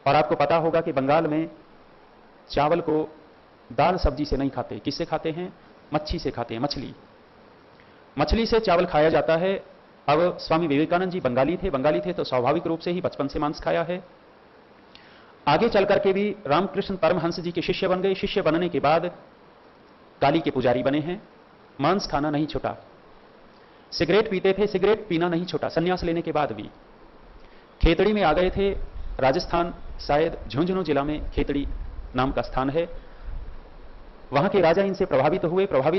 और आपको पता होगा कि बंगाल में चावल को दाल सब्जी से नहीं खाते, किससे खाते हैं? मच्छी से खाते हैं, मछली। मछली से चावल खाया जाता है। अब स्वामी विवेकानंद जी बंगाली थे तो स्वाभाविक रूप से ही बचपन से मांस खाया है। आगे चल करके भी रामकृष्ण परमहंस जी के शिष्य बन गए। शिष्य बनने के बाद काली के पुजारी बने हैं। मांस खाना नहीं छूटा। सिगरेट पीते थे, सिगरेट पीना नहीं छूटा संन्यास लेने के बाद भी। खेतड़ी में आ गए थे, राजस्थान, शायद झुंझुनू जिला में खेतड़ी नाम का स्थान है। वहां के राजा इनसे प्रभावित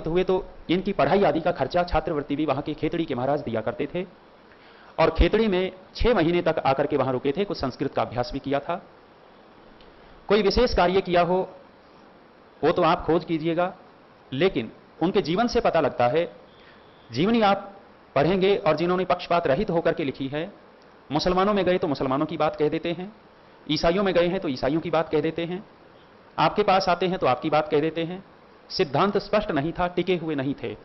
हुए तो इनकी पढ़ाई आदि का खर्चा, छात्रवृत्ति भी वहां के खेतड़ी के महाराज दिया करते थे। और खेतड़ी में 6 महीने तक आकर के वहां रुके थे। कुछ संस्कृत का अभ्यास भी किया था। कोई विशेष कार्य किया हो वो तो आप खोज कीजिएगा, लेकिन उनके जीवन से पता लगता है। जीवनी आप पढ़ेंगे और जिन्होंने पक्षपात रहित होकर के लिखी है, मुसलमानों में गए तो मुसलमानों की बात कह देते हैं, ईसाइयों में गए हैं तो ईसाइयों की बात कह देते हैं, आपके पास आते हैं तो आपकी बात कह देते हैं। सिद्धांत स्पष्ट नहीं था, टिके हुए नहीं थे।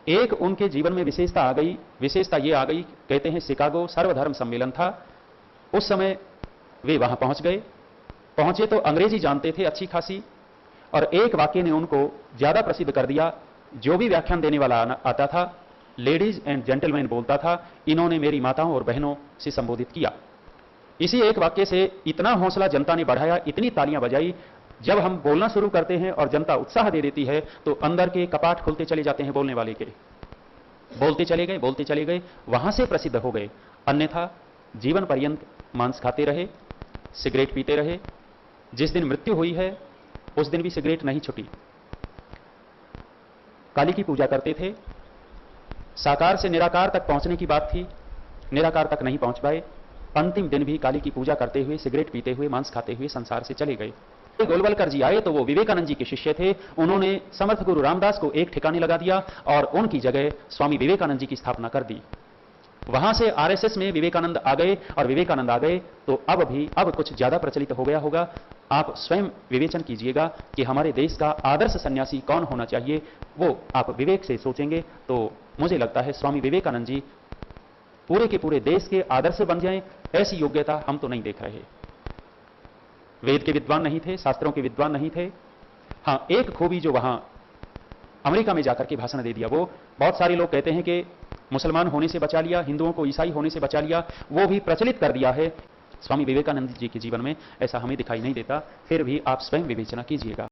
एक उनके जीवन में विशेषता आ गई। विशेषता यह आ गई, कहते हैं शिकागो सर्वधर्म सम्मेलन था, उस समय वे वहां पहुंच गए। पहुंचे तो अंग्रेजी जानते थे अच्छी खासी, और एक वाक्य ने उनको ज्यादा प्रसिद्ध कर दिया। जो भी व्याख्यान देने वाला आता था, लेडीज एंड जेंटलमैन बोलता था, इन्होंने मेरी माताओं और बहनों से संबोधित किया। इसी एक वाक्य से इतना हौसला जनता ने बढ़ाया, इतनी तालियां बजाई। जब हम बोलना शुरू करते हैं और जनता उत्साह दे देती है तो अंदर के कपाट खुलते चले जाते हैं बोलने वाले के। बोलते चले गए, वहां से प्रसिद्ध हो गए। अन्यथा जीवन पर्यंत मांस खाते रहे, सिगरेट पीते रहे। जिस दिन मृत्यु हुई है उस दिन भी सिगरेट नहीं छूटी। काली की पूजा करते थे। साकार से निराकार तक पहुंचने की बात थी, निराकार तक नहीं पहुंच पाए। अंतिम दिन भी काली की पूजा करते हुए, सिगरेट पीते हुए, मांस खाते हुए संसार से चले गए। गोलवलकर जी आए तो वो विवेकानंद जी के शिष्य थे। उन्होंने समर्थ गुरु रामदास को एक ठिकाने लगा दिया और उनकी जगह स्वामी विवेकानंद जी की स्थापना कर दी। वहां से आरएसएस में विवेकानंद आ गए, और विवेकानंद आ गए तो अब कुछ ज्यादा प्रचलित हो गया होगा। आप स्वयं विवेचन कीजिएगा कि हमारे देश का आदर्श सन्यासी कौन होना चाहिए। वो आप विवेक से सोचेंगे तो मुझे लगता है स्वामी विवेकानंद जी पूरे के पूरे देश के आदर्श बन जाएं। ऐसी योग्यता हम तो नहीं देख रहे। वेद के विद्वान नहीं थे, शास्त्रों के विद्वान नहीं थे। हां, एक खूबी जो वहां अमेरिका में जाकर के भाषण दे दिया, वो बहुत सारे लोग कहते हैं कि मुसलमान होने से बचा लिया, हिंदुओं को ईसाई होने से बचा लिया, वो भी प्रचलित कर दिया है। स्वामी विवेकानंद जी के जीवन में ऐसा हमें दिखाई नहीं देता। फिर भी आप स्वयं विवेचना कीजिएगा।